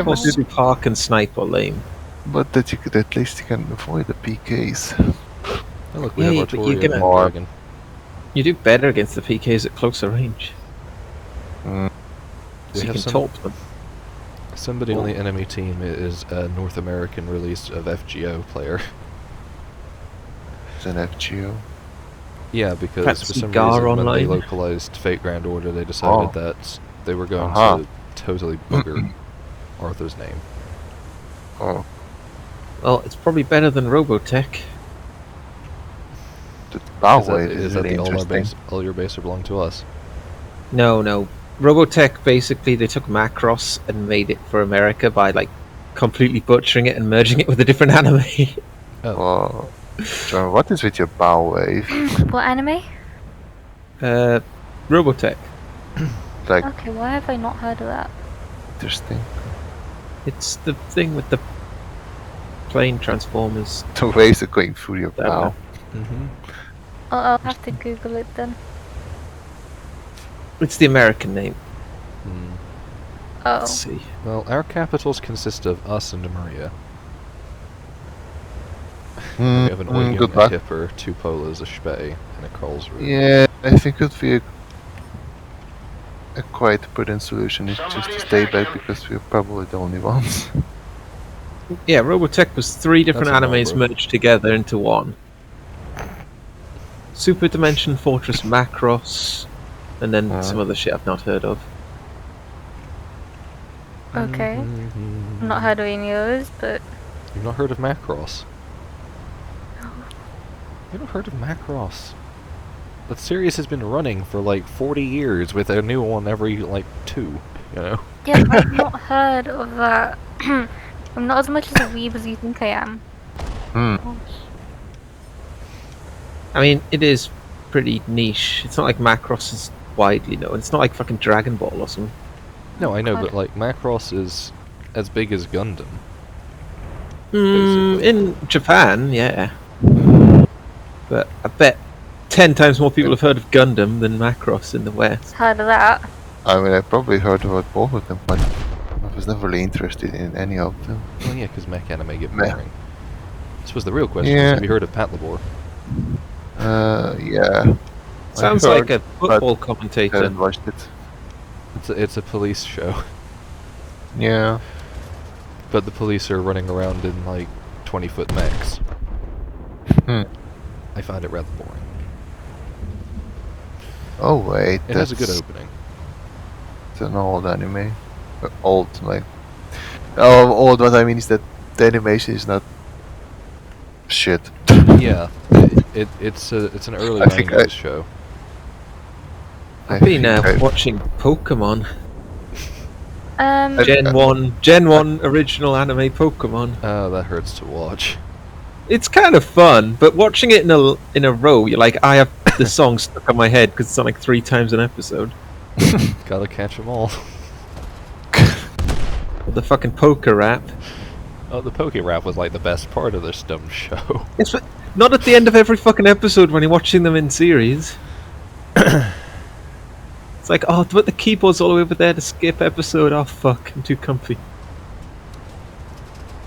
Also, the park and snipe are lame. But that you could at least you can avoid the PKs. Oh, look, we have Yeah, our but you're Torio gonna- bandwagon. You do better against the PKs at closer range. Mm. So We you have can top them. Somebody on the enemy team is a North American release of FGO player. It's an FGO. Yeah, because That's for some Gar reason when they online. localized Fate Grand Order, they decided that they were going to totally booger Arthur's name. Oh, Well, it's probably better than Robotech. the bow Is that, wave is is that really the interesting. all your base are belong to us? No. Robotech, basically, they took Macross and made it for America by, like, completely butchering it and merging it with a different anime. Whoa. John, what is with your bow wave? What anime? Robotech. Like, Okay, why have I not heard of that? interesting. It's the thing with the plane transformers. The waves are going through your Damn bow. Mm-hmm. Oh, I'll have to Google it then. It's the American name. Mm. Oh, Let's see. Well, our capitals consist of us and Maria. We have an Eugen, good a luck. Hipper, 2 Polas, a Spey, and a Karlsruhe. Yeah, I think it would be a quite prudent solution is just to stay back because we're probably the only ones. Yeah, Robotech was 3 different That's a animes number. merged together into one. Super Dimension Fortress Macross, and then some other shit I've not heard of. okay. Mm-hmm. Not heard of any of those, but You've not heard of Macross? You've not heard of Macross? That series has been running for like 40 years with a new one every like 2, you know? yeah, I've not heard of that. I'm not as much as a weeb as you think I am. Hmm. Gosh. I mean, it is pretty niche. It's not like Macross is widely known. It's not like fucking Dragon Ball or something. No, I know, God. but like Macross is as big as Gundam. In Japan, yeah. But I bet 10 times more people have heard of Gundam than Macross in the West. Heard of that. I mean, I probably heard about both of them, but I was never really interested in any of them. Oh yeah, because mech anime get Mech. boring. This was the real question. Yeah. Have you heard of Patlabor? Yeah. Sounds I like heard, a football but commentator. haven't watched it. It's a police show, Yeah. but the police are running around in like 20-foot mechs. Hmm. I find it rather boring. Oh wait, It has a good that's opening. an old anime. Old, like. Oh, old. What I mean is that the animation is not shit. Yeah, it's an early I think 90s show. I've been think I- watching Pokemon. Um, Gen 1 original anime Pokemon. Oh, that hurts to watch. It's kind of fun, but watching it in a row, you're like, I have the song stuck on my head because it's on like 3 times an episode. Gotta catch 'em all. Or the fucking poker rap. Oh, the Poke Rap was like the best part of this dumb show. It's not at the end of every fucking episode when you're watching them in series. It's like, oh, but the keyboard's all the way over there to skip episode. Oh fuck, I'm too comfy.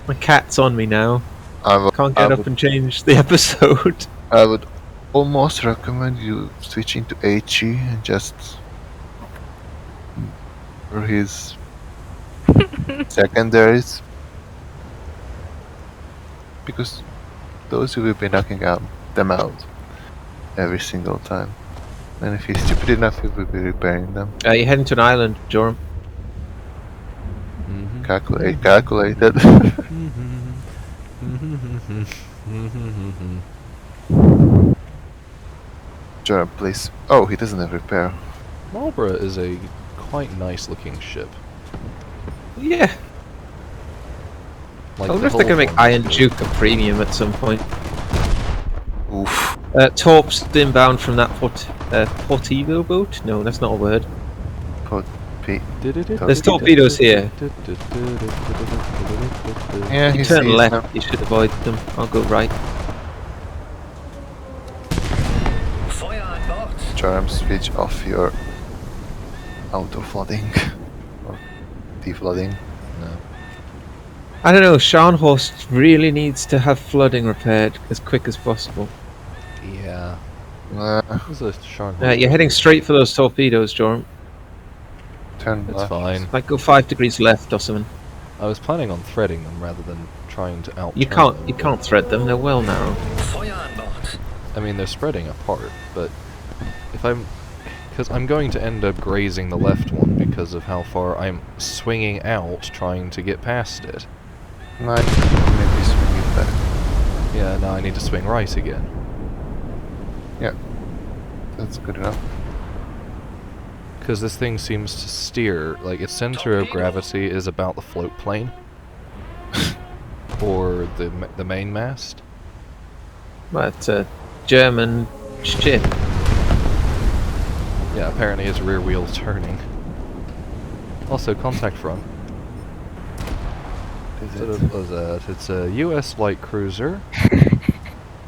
My cat's on me now. Can't get up and change the episode. I would almost recommend you switching to HE and just for his secondaries, because those will be knocking them out every single time. And if he's stupid enough, he will be repairing them. You're heading to an island, Joram. Mhm. Calculated. Jordan, please. Oh, he doesn't have repair. Marlborough is a quite nice looking ship. Yeah. Like I wonder the if they're gonna whole make form Iron is good. Duke a premium at some point. Oof. Torp's inbound from that Portivo boat? No, that's not a word. There's torpedoes here. Yeah, You he turn sees left, them. you should avoid them. I'll go right. Charm, switch off your auto flooding or deflooding. No. I don't know. Scharnhorst really needs to have flooding repaired as quick as possible. Yeah. Uh, There's a Scharnhorst. You're heading straight for those torpedoes, Jorm. turn It's left. fine. Like go 5 degrees left or something. I was planning on threading them rather than trying to outturn You them, but- can't thread them. They're well narrow. I mean, they're spreading apart, but if I'm... Because I'm going to end up grazing the left one because of how far I'm swinging out trying to get past it. No, maybe swing it back. Yeah, now I need to swing right again. Yeah, that's good enough. Because this thing seems to steer, like its center of gravity is about the float plane. Or the main mast. Well, it's a German ship. Yeah, apparently it's rear wheel turning. Also, contact front. Is What it? was that? It's a US light cruiser.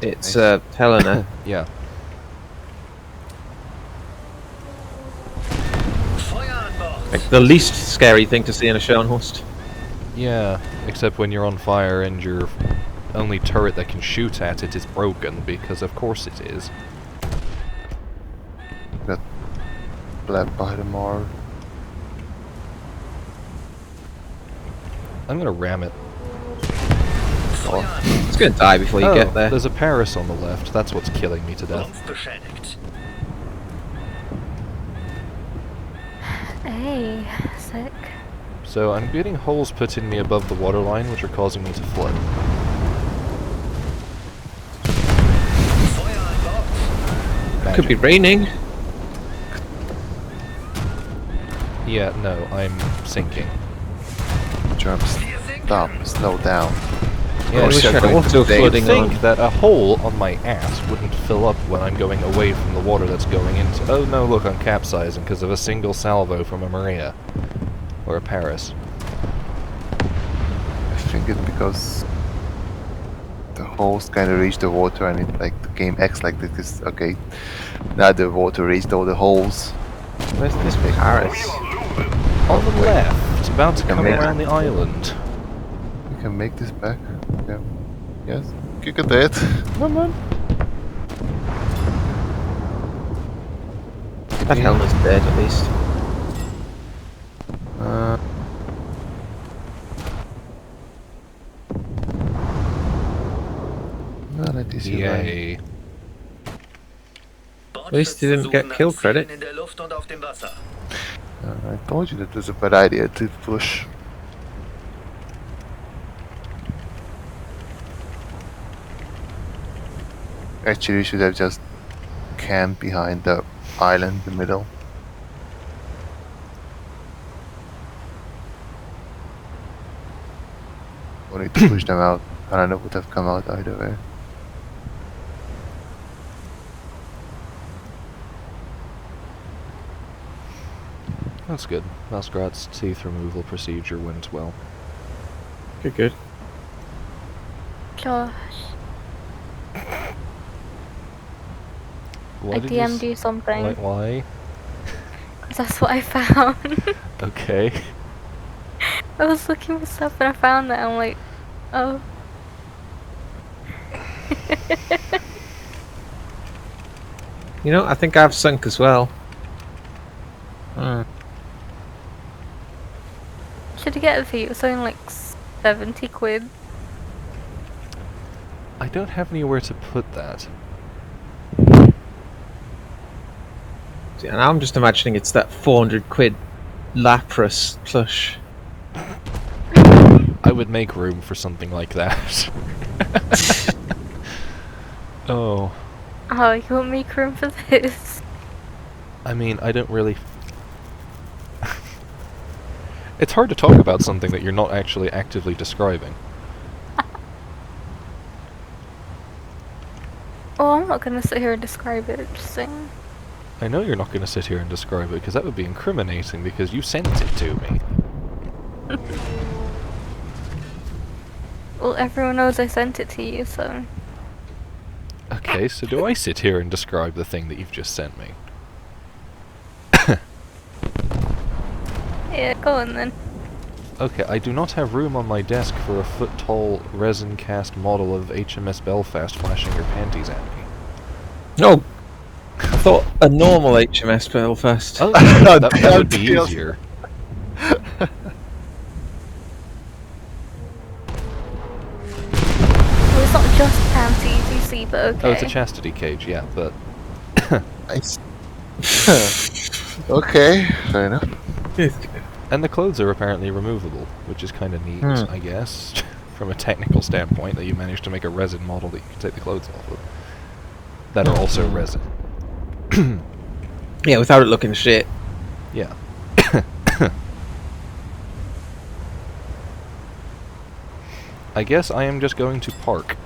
It's Helena. Yeah. Like the least scary thing to see in a Scharnhorst. Yeah, except when you're on fire and your only turret that can shoot at it is broken, because of course it is. Got black by the more. I'm gonna ram it. It's gonna die before you get there. There's a Paris on the left. That's what's killing me to death. Hey, sick. So I'm getting holes put in me above the waterline, which are causing me to flood. Could be Magic. raining. Yeah, no, I'm sinking. Jump, stop, slow down. Yeah, I wish I had going auto to You'd flooding think on. that a hole on my ass wouldn't fill up when I'm going away from the water that's going into... Oh no, look, I'm capsizing because of a single salvo from a Maria. Or a Paris. I think it's because the holes kind of reach the water and it like the game acts like this. Okay, now the water reached all the holes. Where's this Paris? On the left, about to come Yeah. around the island. You can make this back. Yeah. Yes. Kick at that. Come on. That Helena's dead at least. Well, that is your right. Yay. At least he didn't get kill credit. I told you that was a bad idea to push. Actually, we should have just camped behind the island in the middle. We need to push them out. I don't know, would have come out either way. That's good. Musgrat's teeth removal procedure went well. Good. Josh, Why I did DM'd you something. Why? 'Cause that's what I found. Okay. I was looking for stuff and I found that. I'm like, oh. You know, I think I've sunk as well. Should I get it for you? It's only like 70 quid. I don't have anywhere to put that. And I'm just imagining it's that 400 quid Lapras plush. I would make room for something like that. Oh. Oh, you won't make room for this. I mean, I don't really... It's hard to talk about something that you're not actually actively describing. Oh, I'm not gonna sit here and describe it, just saying. I know you're not going to sit here and describe it, because that would be incriminating, because you sent it to me. Well, everyone knows I sent it to you, so... Okay, so do I sit here and describe the thing that you've just sent me? Yeah, go on then. Okay, I do not have room on my desk for a foot-tall resin-cast model of HMS Belfast flashing your panties at me. No, I thought a normal HMS Belfast. Oh, No, that would be feels- easier. Well, it's not just panties, you see, but okay. Oh, it's a chastity cage, yeah, but Nice. Okay, fair enough. and the clothes are apparently removable, which is kind of neat, Hmm. I guess, from a technical standpoint, that you managed to make a resin model that you can take the clothes off of. That are also resin. Yeah, without it looking shit. Yeah. I guess I am just going to park.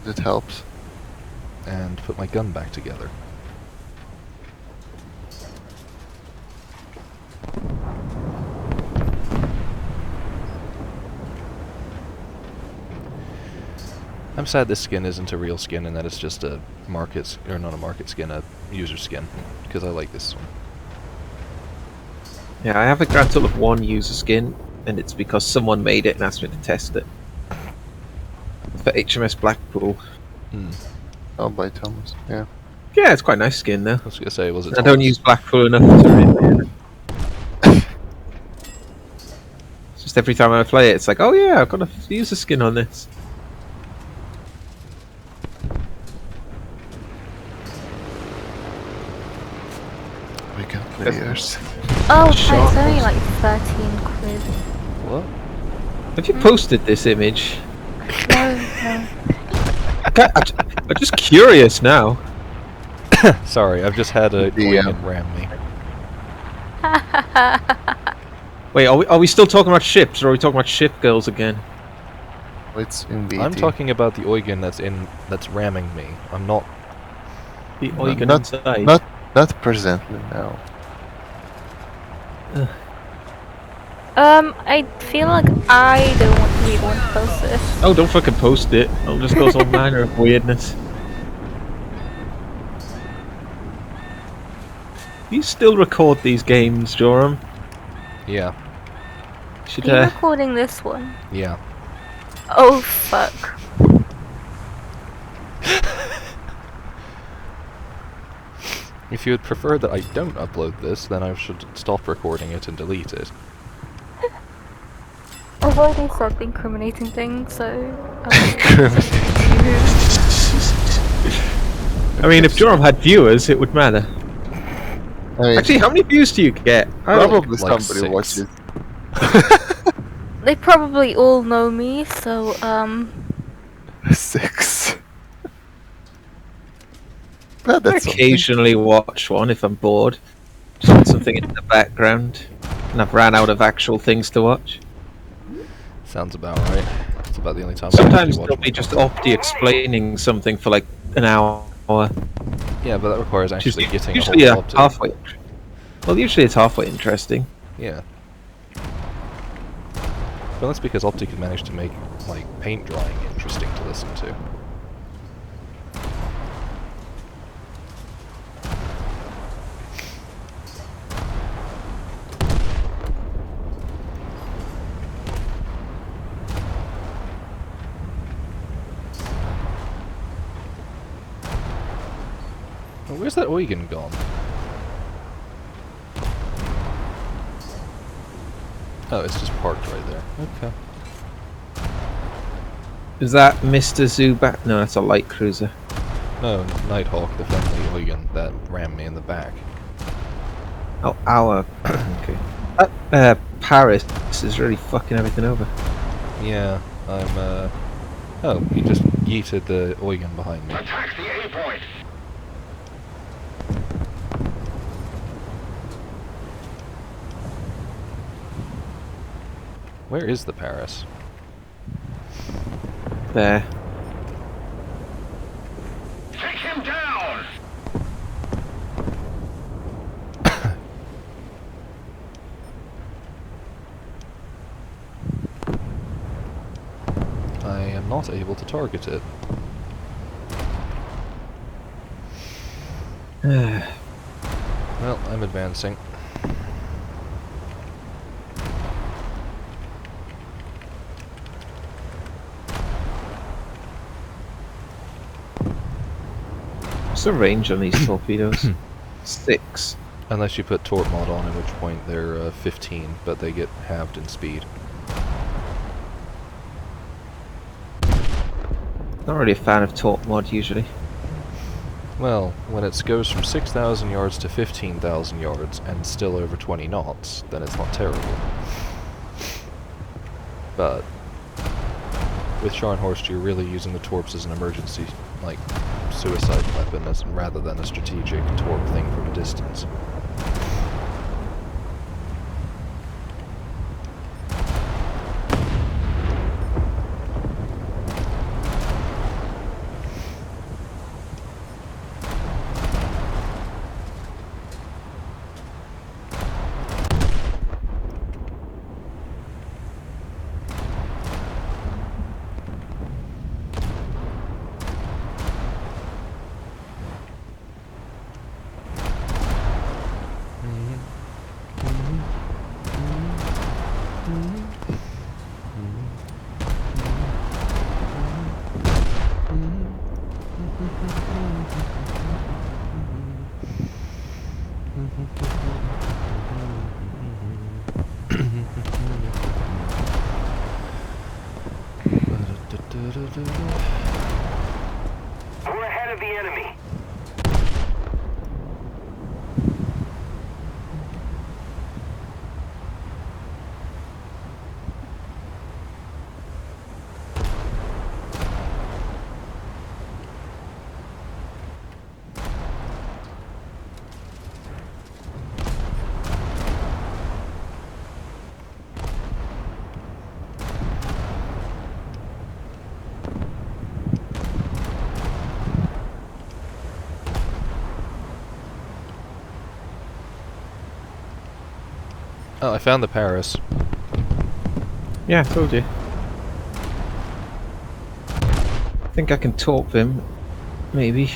That helps. And put my gun back together. I'm sad this skin isn't a real skin and that it's just a market, or not a market skin, a user skin, because I like this one. Yeah, I have a grand total of 1 user skin, and it's because someone made it and asked me to test it. For HMS Blackpool. Hmm. Oh, by Thomas. Yeah. Yeah, it's quite a nice skin though. I was gonna say, was it I don't Thomas? use Blackpool enough to really... It's just every time I play it, it's like, oh yeah, I've got a user skin on this. Weekend players. Oh, Sure. right, it's only like 13 quid. What? Have you posted this image? No, no. I'm just curious now. Sorry, I've just had a The, Korean ram me. Wait, are we still talking about ships, or are we talking about ship girls again? It's in BT. I'm talking about the Eugen that's ramming me. I'm not. The No, Eugen not- inside. Not presently now. I feel like I don't want to even post this. Oh, don't fucking post it. I'll just cause all manner of weirdness. You still record these games, Joram? Yeah, Should Are you recording this one? yeah. Oh, fuck. If you would prefer that I don't upload this, then I should stop recording it and delete it. I've already started incriminating things, so... I mean, if Joram had viewers, it would matter. I mean, Actually, how many views do you get? probably like somebody 6. watches. They probably all know me, so, 6. But I that's something. occasionally watch one if I'm bored. Just put something in the background, and I've ran out of actual things to watch. Sounds about right. It's about the only time. Sometimes I there'll be just Opti explaining something for like an hour. Yeah, but that requires Which is actually getting usually a whole Opti. halfway. Well, usually it's halfway interesting. Yeah. But that's because Opti can manage to make like paint drying interesting to listen to. Oh, where's that Eugen gone? Oh, it's just parked right there. Okay. Is that Mr. Zubat? No, that's a light cruiser. No, Nighthawk, the friendly Eugen that rammed me in the back. Oh, our. Okay. Paris is really fucking everything over. Yeah, I'm, Oh, he just yeeted the Eugen behind me. Attack the A point. Where is the Paris? There. Take him down. I am not able to target it. Well, I'm advancing. What's the range on these torpedoes? 6. Unless you put torp mod on, at which point they're 15, but they get halved in speed. Not really a fan of torp mod usually. Well, when it goes from 6,000 yards to 15,000 yards and still over 20 knots, then it's not terrible. But with Scharnhorst, you're really using the torps as an emergency, like, suicide weapon rather than a strategic torp thing from a distance. We're ahead of the enemy. Oh, I found the Paris. Yeah, I told you. I think I can torp him. Maybe.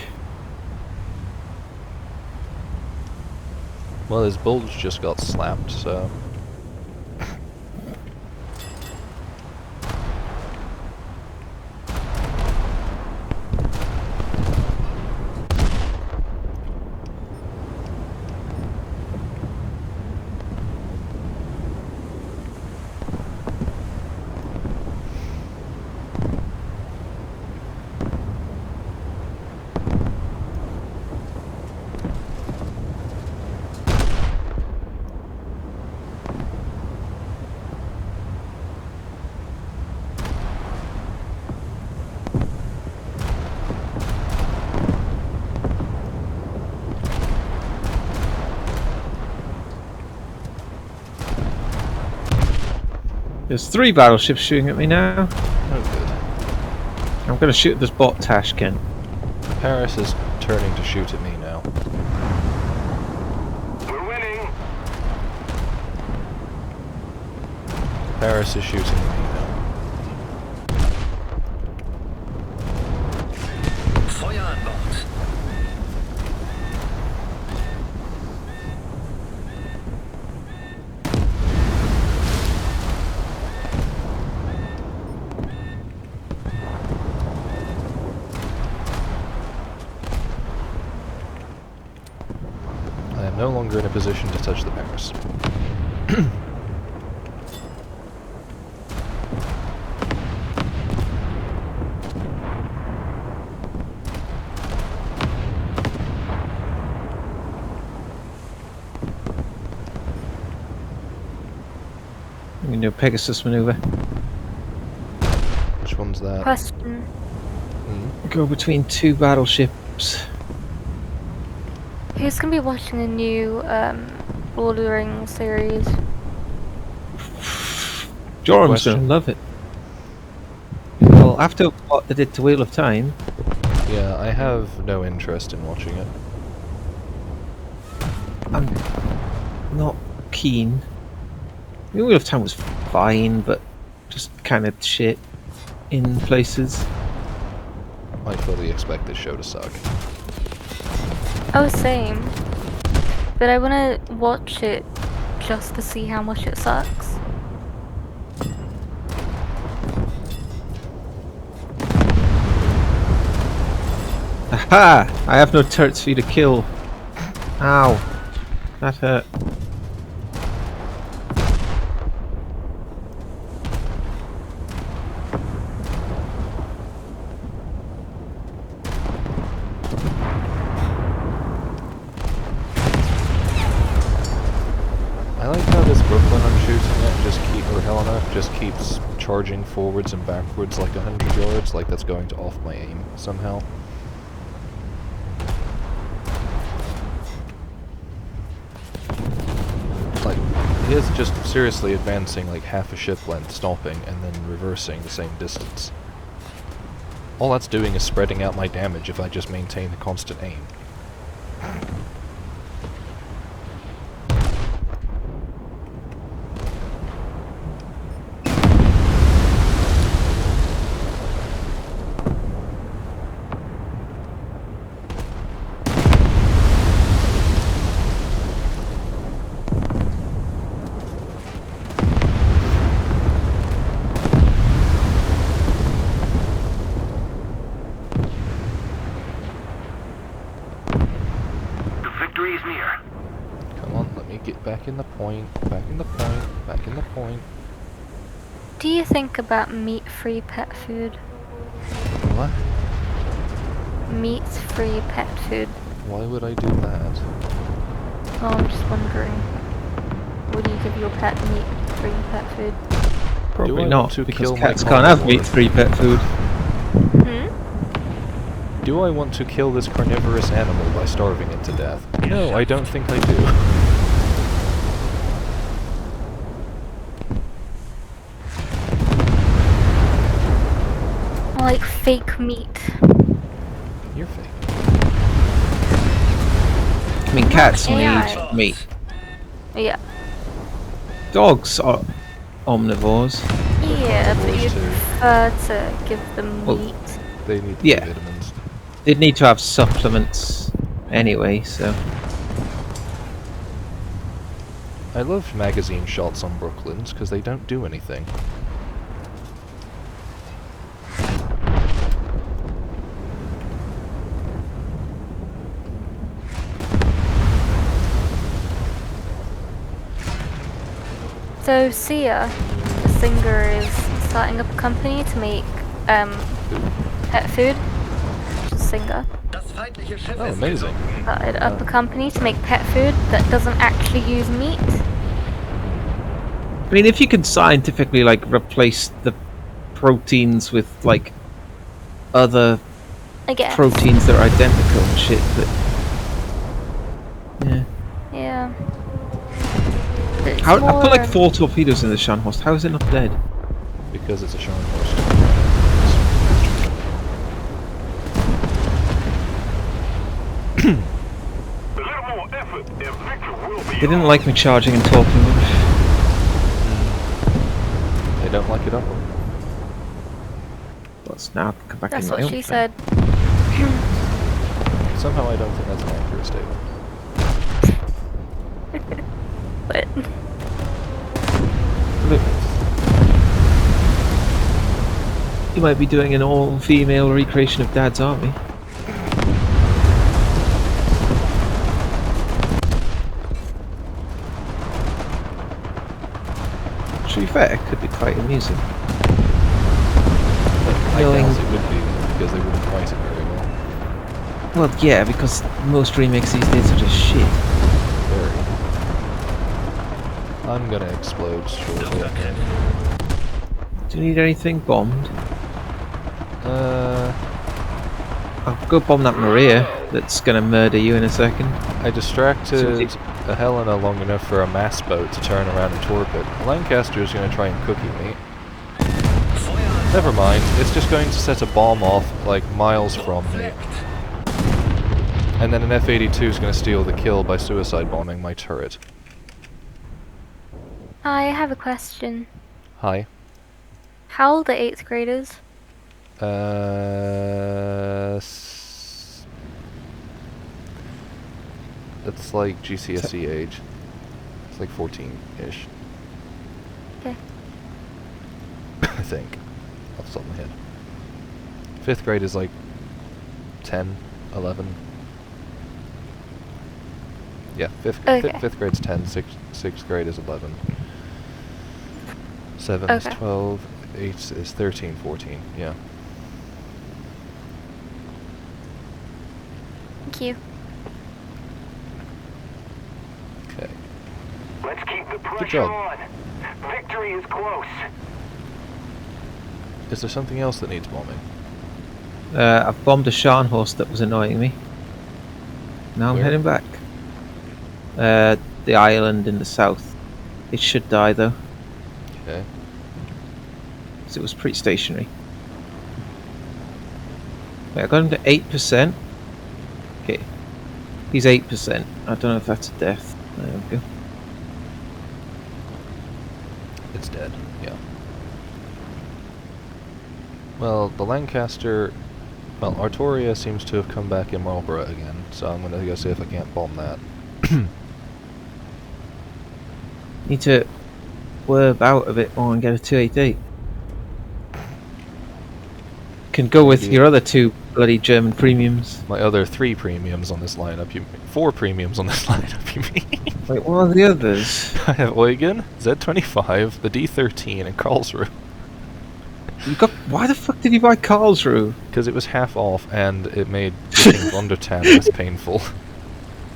Well, his bulge just got slapped, so... There's 3 battleships shooting at me now. Oh, I'm gonna shoot this bot Tashkent. good. Paris is turning to shoot at me now. We're winning. Paris is shooting at me now. Feuer an Bord. I am no longer in a position to touch the Paris. I'm gonna do a Pegasus maneuver. Which one's that? Question. Go between 2 battleships. Who's gonna be watching the new Lord of the Rings series? Jorum's question. gonna love it. Well, after what they did to Wheel of Time, Yeah, I have no interest in watching it. I'm not keen. I mean, Wheel of Time was fine, but just kind of shit in places. I fully expect this show to suck. Oh, same. But I wanna watch it just to see how much it sucks. Aha! I have no turrets for you to kill. Ow. That hurt. I like how this Brooklyn I'm shooting at or Helena just keeps charging forwards and backwards like 100 yards, like that's going to off my aim somehow. Like, he is just seriously advancing like half a ship length, stopping, and then reversing the same distance. All that's doing is spreading out my damage if I just maintain a constant aim. Victory is near. Come on, let me get back in the point, back in the point, back in the point. Do you think about meat-free pet food? What? Meat-free pet food. Why would I do that? Oh, I'm just wondering. Would you give your pet meat-free pet food? Probably I not, want to because kill my cats can't have carnivore? meat-free pet food. Hmm? Do I want to kill this carnivorous animal by starving it to death? No, I don't think I do. Like fake meat. You're fake. I mean, cats AI. need meat. Yeah. Dogs are omnivores. Yeah, but carnivores you'd too. prefer to give them Well, meat. They need Yeah. vitamins. They'd need to have supplements anyway, so... I love magazine shots on Brooklands because they don't do anything. So Sia, the singer, is starting up a company to make pet food. She's a singer. Oh, amazing. Started up a company to make pet food that doesn't actually use meat. I mean, if you could scientifically, like, replace the proteins with, like, other I guess. proteins that are identical and shit, but... Yeah. Yeah. But it's I more, put, like, 4 torpedoes in the Scharnhorst. How is it not dead? Because it's a Scharnhorst. A little more effort, and victory will be They didn't like me charging and talking. They don't like it up. Well, now I can come back that's in my what own she thing. said. Somehow I don't think that's an accurate statement. But Look. You might be doing an all-female recreation of Dad's Army. To be fair, it could be quite amusing. I Knowing- doubt it would be, because they wouldn't write it very well. Well, yeah, because most remakes these days are just shit. Very. I'm gonna explode shortly. Do you need anything bombed? I'll go bomb that Maria that's gonna murder you in a second. I distracted So a Helena long enough for a mass boat to turn around and torp it. Lancaster is going to try and cookie me. Never mind, it's just going to set a bomb off, like, miles from me. And then an F-82 is going to steal the kill by suicide bombing my turret. I have a question. Hi. How old are 8th graders? It's like GCSE age. It's like 14-ish. Okay. I think. Off the top of my head. 5th grade is like 10, 11. Yeah, Okay. fifth grade's 10, sixth grade is 11. 7 is Okay. 12, 8 is 13, 14, yeah. Thank you. Okay. Let's keep the Good pressure job. on. Victory is close. Is there something else that needs bombing? I've bombed a Scharnhorst that was annoying me. Now I'm Where? heading back. The island in the south. It should die though, Okay. because it was pretty stationary. Wait, I got him to 8%. Okay. He's 8%. I don't know if that's a death. There we go. It's dead, yeah. Well, the Lancaster... Well, Artoria seems to have come back in Marlborough again, so I'm gonna go see if I can't bomb that. Need to swerve out a bit more and get a 288. Can go with Maybe- your other two bloody German premiums. My other 3 premiums on this lineup, you 4 premiums on this lineup, you mean? Wait, what are the others? I have Eugen, Z25, the D13, and Karlsruhe. You got. Why the fuck did you buy Karlsruhe? Because it was half off and it made getting Wundertan less painful.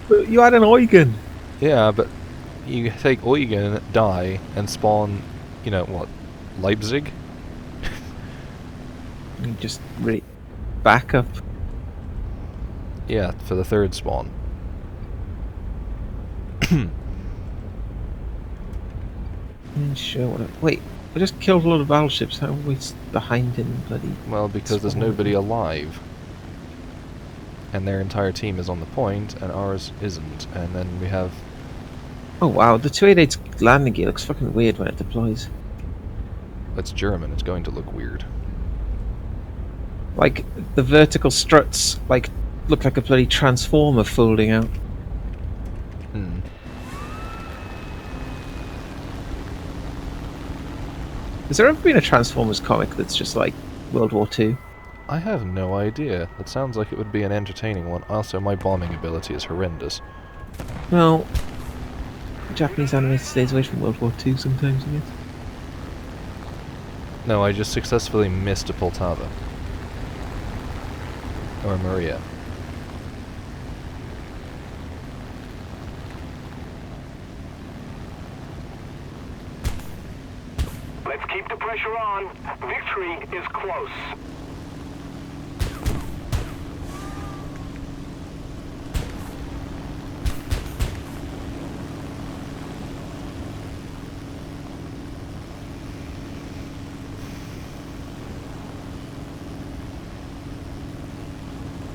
But you had an Eugen. Yeah, but you take Eugen, die, and spawn, you know, what, Leipzig? You just really back up. Yeah, for the 3rd spawn. Sure. Wait, I just killed a lot of battleships. How are we behind in bloody? Well, because there's spawn? nobody alive. And their entire team is on the point, and ours isn't. And then we have... Oh wow, the 288's landing gear looks fucking weird when it deploys. It's German, it's going to look weird. Like the vertical struts, like look like a bloody transformer folding out. Hmm. Has there ever been a Transformers comic that's just like World War II? I have no idea. It sounds like it would be an entertaining one. Also, my bombing ability is horrendous. Well, Japanese anime stays away from World War II sometimes, I guess. No, I just successfully missed a Poltava. Or Maria. Let's keep the pressure on. Victory is close.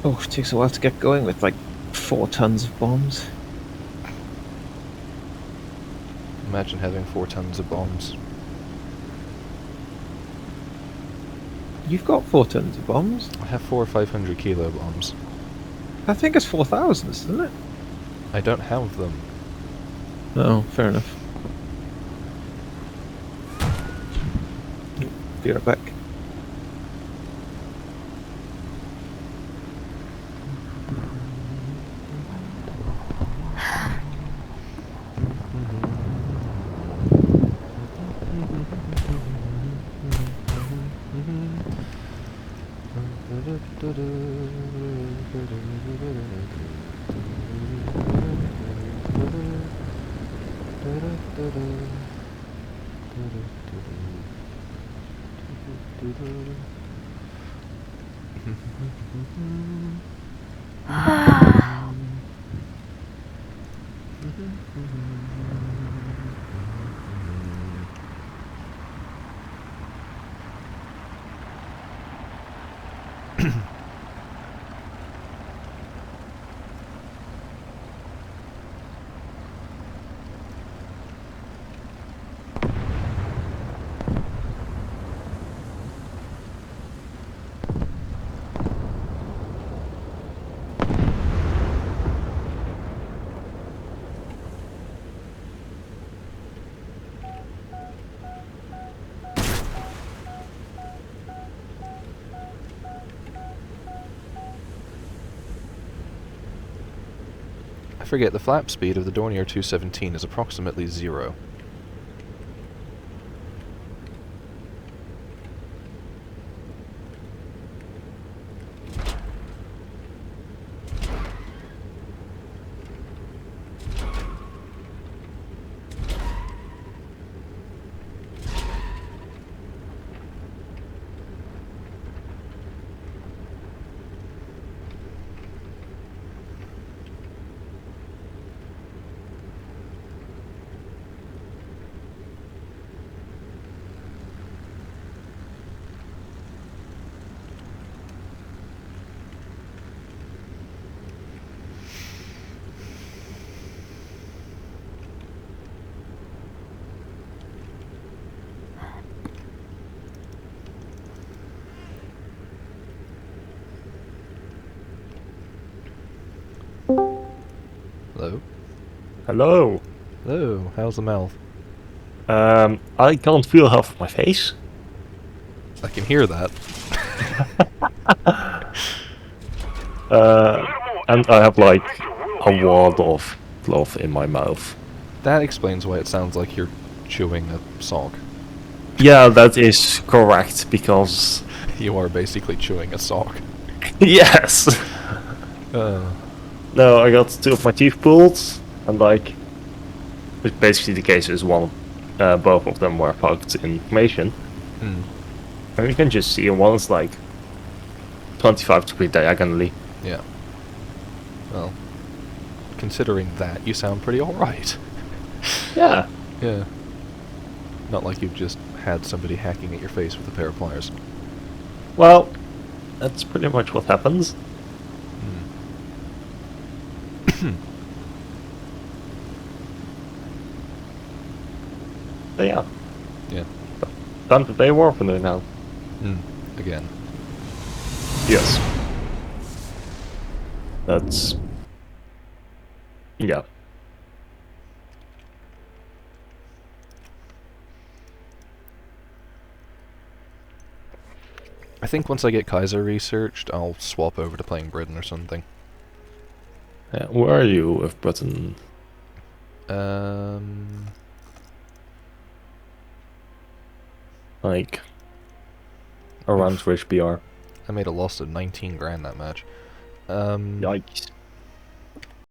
Oh, it takes a while to get going with like 4 tons of bombs. Imagine having 4 tons of bombs. You've got 4 tons of bombs. I have 4 500 kilo bombs. I think it's 4,000, isn't it? I don't have them. Oh, fair enough. Be right back. forget, the flap speed of the Dornier 217 is approximately 0. Hello? Hello. Hello, how's the mouth? I can't feel half of my face. I can hear that. And I have like a wad of cloth in my mouth. That explains why it sounds like you're chewing a sock. Yeah, that is correct, because... You are basically chewing a sock. Yes! Uh, No, I got 2 of my teeth pulled, and like... Which basically the case is both of them were fucked in information. hmm, And you can just see one is like 25 degree diagonally. yeah. Well, considering that, you sound pretty alright. Yeah. Yeah. Not like you've just had somebody hacking at your face with a pair of pliers. Well, that's pretty much what happens. So yeah, Yeah. time to play War Thunder now. Again. Yes. That's... Yeah. I think once I get Kaiser researched, I'll swap over to playing Britain or something. Where are you with Britain? Like... Around which BR? I made a loss of 19 grand that match. Yikes.